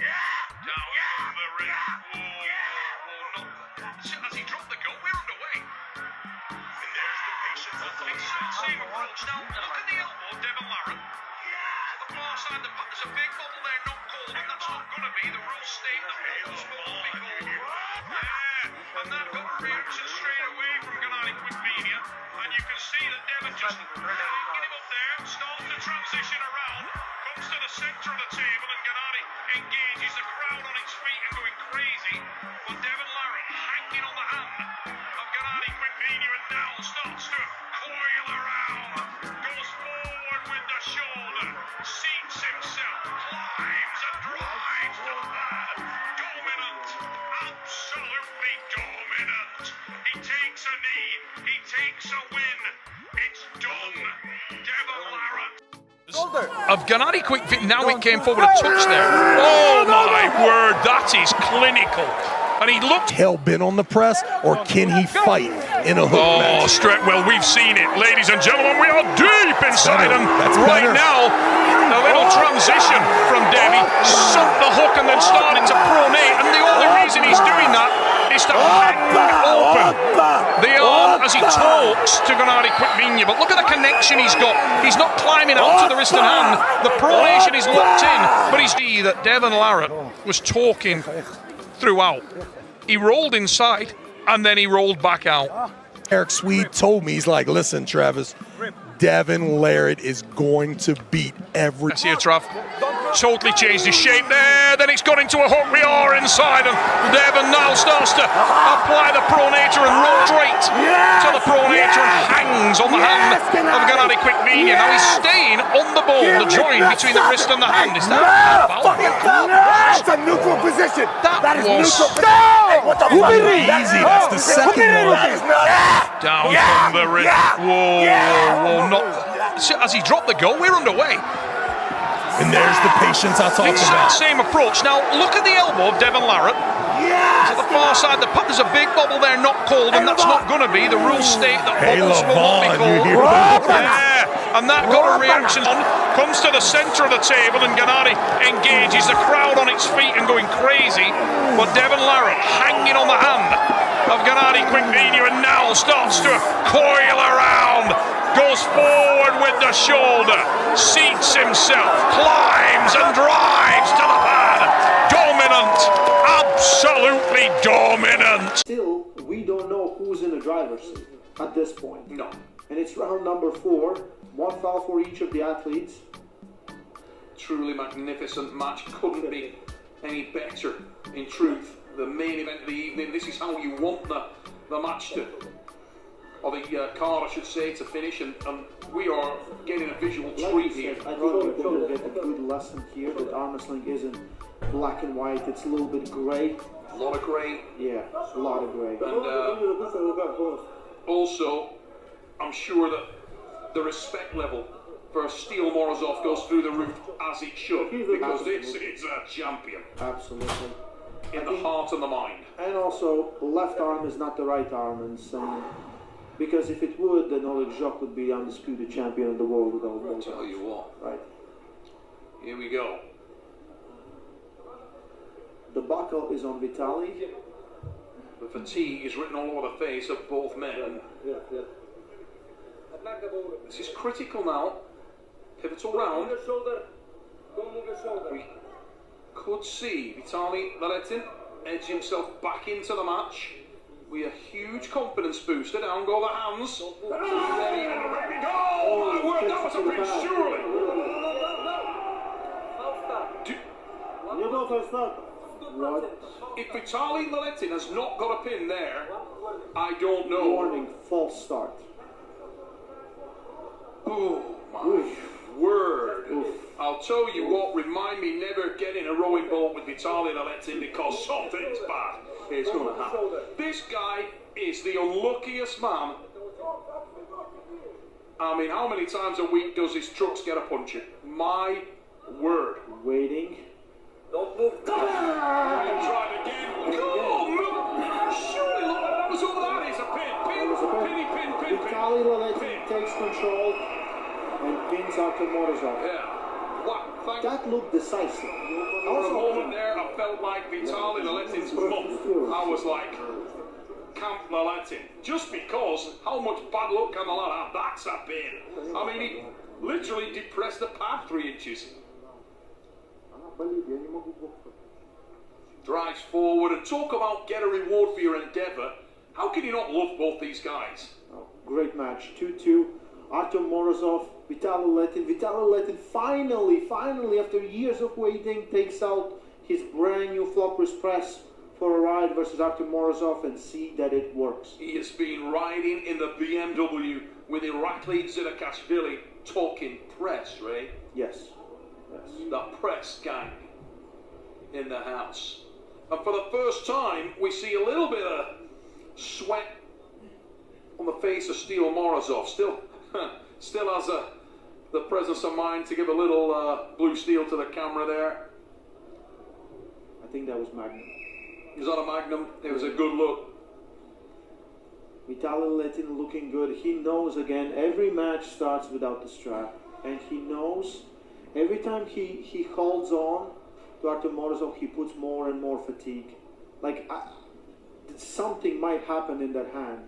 Down from the ring. Whoa, not. As he dropped the gun, we're underway. And there's the patient. Same approach. Now, look at the elbow of Devon Larrat. To the far side of the path, there's a big bubble there, not cold, and that's not going to be. The rules state that bubbles won't be cold. And that got a reaction straight away from Genadi Kvikvinia. And you can see that Devon just hanging him up there, starts to transition around, comes to the centre of the table, and Genadi engages the crowd on its feet and going crazy. But Devon Larrat hanging on the hand of Genadi Kvikvinia and now starts to coil around, goes forward with the shoulder, seats himself, climbs and drives to the pad. Dominant, absolutely dominant. He takes a knee, he takes a win. It's done. Devon Larrat. Of Genadi Kvikvinia, now it came forward a touch there. Oh my word, that is clinical. And he looked hell-bent on the press, or can he fight in a hook match? Well, we've seen it, ladies and gentlemen. We are deep inside, and right now, a little transition from Debbie, sunk the hook and then started to pronate, and the only reason he's doing that is to hang open the arm as he talks to Genadi Kvikvinia. But look at the connection he's got. He's not climbing out to the wrist and hand. The pronation is locked in, but he's see that Devon Larrat was talking throughout. He rolled inside and then he rolled back out. Eric Swede told me, he's like, listen, Travis, Devon Larrat is going to beat every... That's here, Trav. Totally changed his shape there, then it's got into a hook. We are inside, and Devon now starts to apply the pronator and roll straight to the pronator and hangs on the hand of Genadi Kvikvinia. Now he's staying on the bone, the joint between the wrist and the hand. Is that That's a neutral position. That was easy. That's the second one. Down from the wrist. Whoa, not. As he dropped the goal, we're underway. And there's the patience I talked about. Same approach. Now, look at the elbow of Devon Larrat. To the far side of the puck, there's a big bubble there, not cold, and that's not going to be. The rules state that bubbles will not be cold. And that got a reaction. Comes to the centre of the table, and Genadi engages the crowd on its feet and going crazy. But Devon Larrat hanging on the hand of Genadi Kvikvinia and now starts to coil around. Goes forward with the shoulder, seats himself, climbs and drives to the pad. Dominant, absolutely dominant. Still, we don't know who's in the driver's seat at this point. No. And it's round number 4, 1 foul for each of the athletes. Truly magnificent match, couldn't be any better. In truth, the main event of the evening, this is how you want the match to, or the card I should say, to finish, and we are getting a visual treat here. I think we're going to get a good lesson here that arm wrestling isn't black and white, it's a little bit grey. A lot of grey. Yeah, a lot of grey. And also, I'm sure that the respect level for Steel Morozov goes through the roof as it should, because this is a champion. Absolutely. In the heart and the mind. And also, left arm is not the right arm, and because if it would, then Oleg Jacques would be undisputed champion of the world with all the I'll tell you what. Right. Here we go. The buckle is on Vitali. The fatigue is written all over the face of both men. This is critical now. Pivotal round. We could see Vitaly Larrat edge himself back into the match. We a huge confidence booster. Down go the hands. Oh my word, that was a big surely. If Vitaly Larrat has not got a pin there, I don't know. Warning, false start. Oh my word. I'll tell you what, remind me never get in a rowing boat with Vitaly Larrat because something's bad is going to happen. This guy is the unluckiest man. I mean, how many times a week does his trucks get a puncture? My word. Waiting. Don't move. Tried again. Surely, look, what was all that? It's a pin. Vitaly Larrat takes control and pins out to Morozov. Yeah. That looked decisive. For a moment there, I felt like Vitaly Laletin's mum. I was like, Camp Laletin. Just because how much bad luck can the lad have? That's a bit. I mean, he literally depressed the pad 3 inches. Drives forward and talk about get a reward for your endeavour. How can you not love both these guys? Oh, great match. 2-2. Artem Morozov, Vitaly Letin. Vitaly Letin finally, after years of waiting, takes out his brand new flopper's press for a ride versus Artem Morozov and see that it works. He has been riding in the BMW with Irakli Zidakashvili talking press, Ray. Yes. The press gang in the house. And for the first time, we see a little bit of sweat on the face of Steel Morozov. Still has the presence of mind to give a little blue steel to the camera there. I think that was Magnum. Was that a Magnum? It was a good look. Vitaly Letin looking good. He knows again, every match starts without the strap. And he knows every time he holds on to Artem Morozov, he puts more and more fatigue. Like, something might happen in that hand.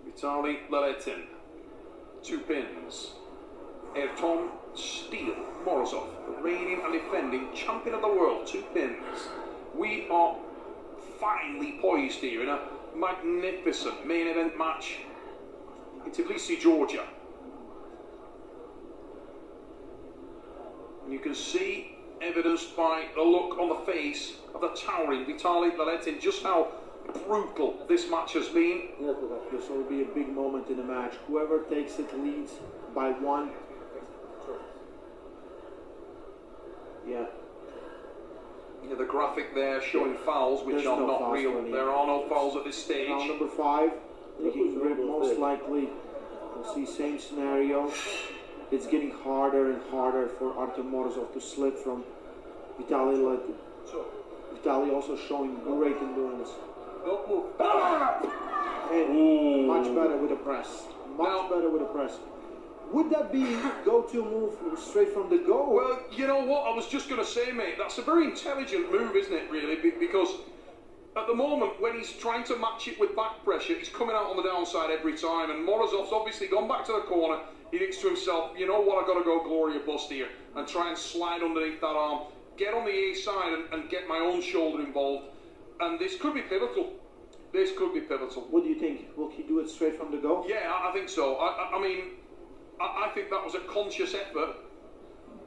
Vitaly Laletin, 2 pins. Erton Steel Morozov, reigning and defending champion of the world, 2 pins. We are finely poised here in a magnificent main event match in Tbilisi, Georgia. And you can see, evidenced by the look on the face of the towering Vitaly Laletin, just how brutal this match has been. This will be a big moment in the match. Whoever takes it leads by 1. Yeah, the graphic there showing fouls, which are not real. There are no fouls at this stage. Round number 5, taking grip most likely. We'll see same scenario. It's getting harder and harder for Artem Morozov to slip from Vitaly Letin. Vitaly also showing great endurance. And much better with the press. Much better with the press. Would that be go-to move straight from the goal? Well, you know what? I was just going to say, mate, that's a very intelligent move, isn't it, really? Because at the moment, when he's trying to match it with back pressure, he's coming out on the downside every time. And Morozov's obviously gone back to the corner. He thinks to himself, you know what, I've got to go glory or bust here and try and slide underneath that arm, get on the A side and get my own shoulder involved. And this could be pivotal. This could be pivotal. What do you think? Will he do it straight from the go? Yeah, I think so. I mean, I think that was a conscious effort.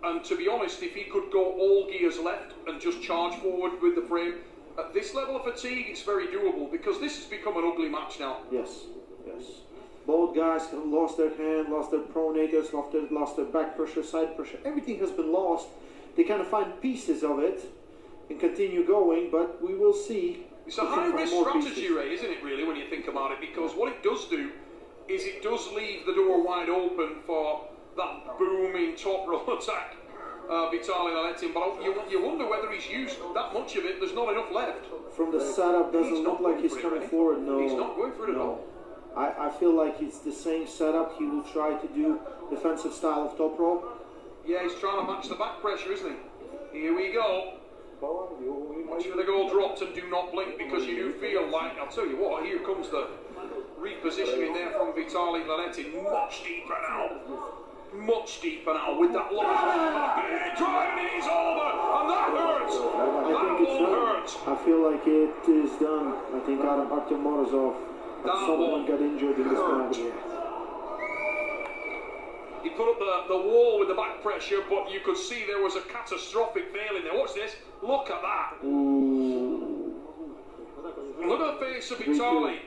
And to be honest, if he could go all gears left and just charge forward with the frame, at this level of fatigue, it's very doable because this has become an ugly match now. Yes. Both guys have lost their hand, lost their pronators, lost their back pressure, side pressure. Everything has been lost. They kind of find pieces of it and continue going, but we will see. It's a high-risk strategy, Ray, isn't it, really, when you think about it? Because what it does do is it does leave the door wide open for that booming top roll attack, Vitaly Laletin. But you wonder whether he's used that much of it. There's not enough left. From the setup, doesn't look like he's coming forward. No, he's not going for it at all. I feel like it's the same setup. He will try to do defensive style of top roll. Yeah, he's trying to match the back pressure, isn't he? Here we go. Watch for the goal dropped and do not blink because you do feel like, I'll tell you what, here comes the repositioning there from Vitaly Laletin. Much deeper now with that long big drive and it is over and that hurts. I think it's done. I feel like it is done. I think Artem Morozov at some point got injured in this match. He put up the wall with the back pressure, but you could see there was a catastrophic fail in there. Watch this. Look at that. Ooh. Look at the face of Vitaly.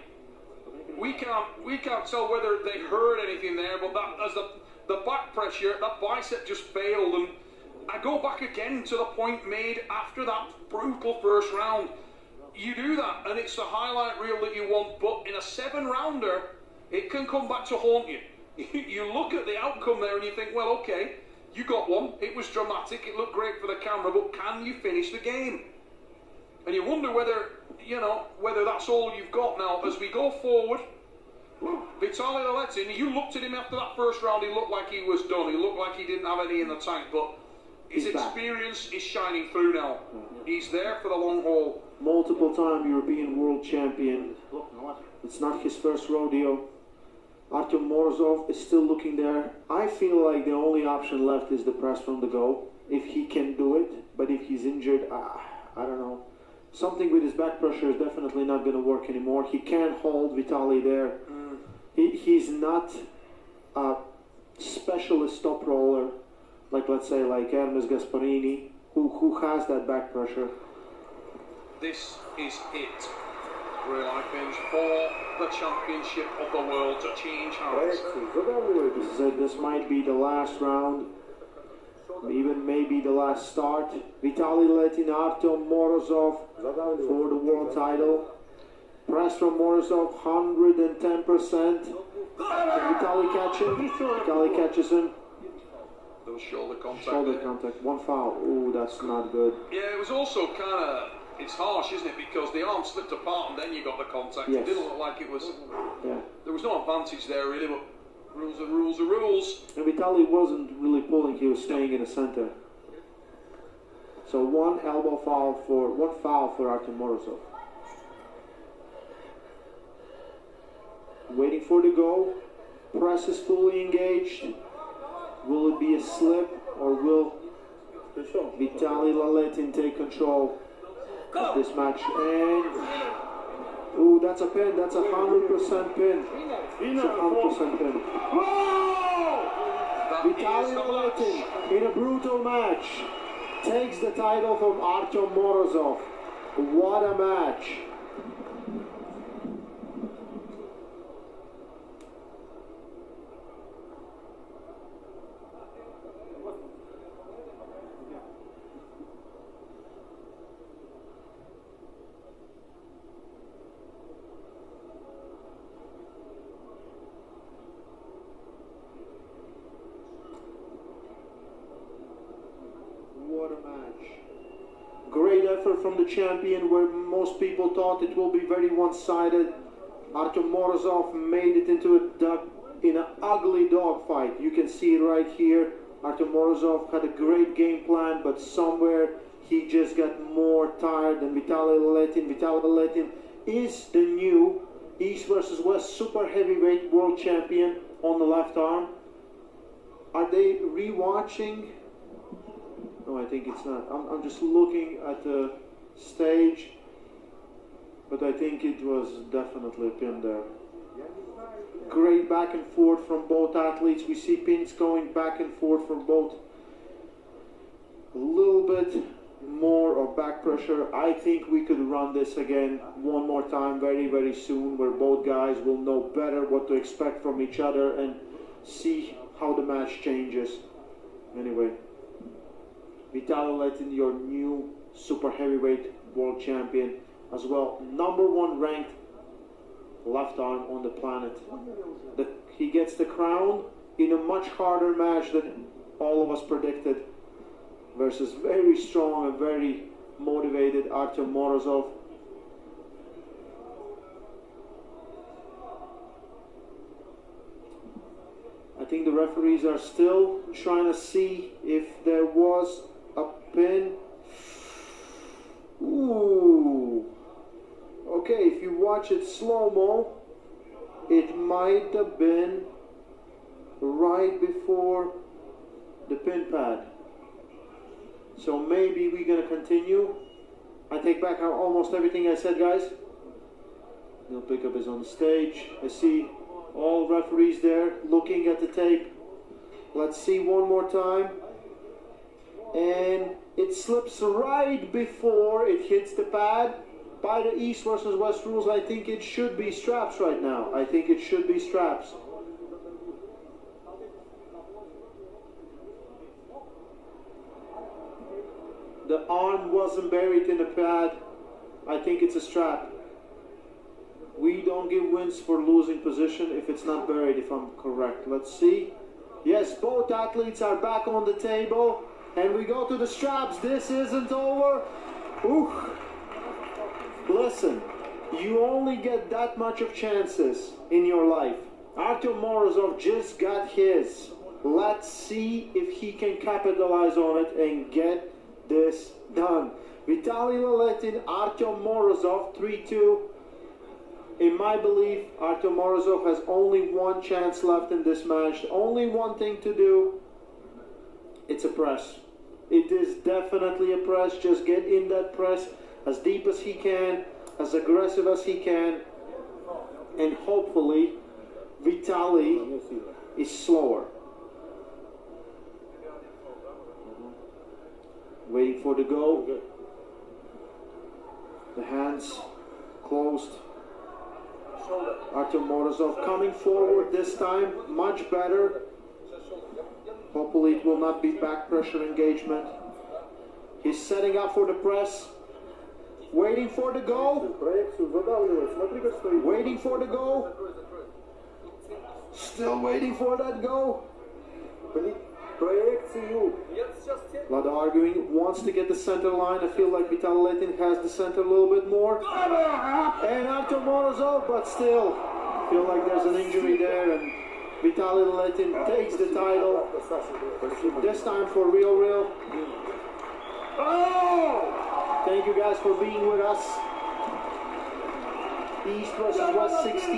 We can't tell whether they heard anything there, but that as the back pressure, that bicep just failed. And I go back again to the point made after that brutal first round. You do that, and it's the highlight reel that you want. But in a 7-rounder, it can come back to haunt you. You look at the outcome there and you think, well, okay, you got one. It was dramatic. It looked great for the camera, but can you finish the game? And you wonder whether, whether that's all you've got now. As we go forward, Vitaly Laletin, you looked at him after that first round, he looked like he was done. He looked like he didn't have any in the tank, but his experience is shining through now. He's there for the long haul. Multiple-time European world champion. It's not his first rodeo. Artem Morozov is still looking there. I feel like the only option left is the press from the go, if he can do it. But if he's injured, I don't know. Something with his back pressure is definitely not going to work anymore. He can't hold Vitaly there. He's not a specialist top roller, like let's say like Hermes Gasparini, who has that back pressure. This is it, real life Finns, for the championship of the world to change hands. This is it. This might be the last round, even maybe the last start. Vitaly Laletin, Artem Morozov for the world title. Press from Morozov, 110%. Vitaly catch him. Vitaly catches him. Those shoulder contact. Shoulder contact. One foul. Ooh, that's not good. Yeah, it was also kind of, it's harsh, isn't it? Because the arm slipped apart and then you got the contact. Yes. It didn't look like it was, Yeah. there was no advantage there really, but rules are rules are rules. And Vitaly wasn't really pulling, he was staying in the center. So one foul for Artem Morozov. Waiting for the go. Press is fully engaged. Will it be a slip or will Vitaly Laletin take control of this match? And ooh, that's a pin. That's 100% pin. It's 100% pin. Vitaly Laletin in a brutal match takes the title from Artem Morozov. What a match! What a match. Great effort from the champion where most people thought it will be very one-sided. Artem Morozov made it into an ugly dogfight. You can see it right here. Artem Morozov had a great game plan, but somewhere he just got more tired than Vitaly Laletin. Vitaly Laletin is the new East versus West super heavyweight world champion on the left arm. Are they rewatching? No, I think it's not. I'm just looking at the stage, but I think it was definitely a pin there. Great back and forth from both athletes. We see pins going back and forth from both. A little bit more of back pressure. I think we could run this again one more time very, very soon, where both guys will know better what to expect from each other and see how the match changes. Anyway, Vitaly Laletin, your new super heavyweight world champion, as well, #1 ranked left arm on the planet. He gets the crown in a much harder match than all of us predicted, versus very strong and very motivated Artem Morozov. I think the referees are still trying to see if there was a pin. Ooh. Okay, if you watch it slow-mo, it might have been right before the pin pad. So maybe we're going to continue. I take back almost everything I said, guys. Neil Pickup is on the stage. I see all referees there looking at the tape. Let's see one more time. And it slips right before it hits the pad. By the East versus West rules, I think it should be straps right now. I think it should be straps. The arm wasn't buried in the pad. I think it's a strap. We don't give wins for losing position if it's not buried, if I'm correct. Let's see. Yes, both athletes are back on the table. And we go to the straps. This isn't over. Ooh. Listen, You only get that much of chances in your life. Artyom Morozov just got his. Let's see if he can capitalize on it and get this done. Vitaly Laletin, Artyom Morozov, 3-2. In my belief, Artyom Morozov has only one chance left in this match. Only one thing to do. It's a press. It is definitely a press. Just get in that press as deep as he can, as aggressive as he can, and hopefully Vitaly is slower. Waiting for the go. The hands closed. Artyom Morozov coming forward this time, much better. Hopefully it will not be back pressure engagement. He's setting up for the press. Waiting for the go. Waiting for the go. Still waiting for that go. Lot of arguing, wants to get the center line. I feel like Vitaly Laletin has the center a little bit more. And Artyom Morozov, but still, I feel like there's an injury there, and Vitaly Laletin takes the title. This time for real. Thank you guys for being with us. East versus West 16.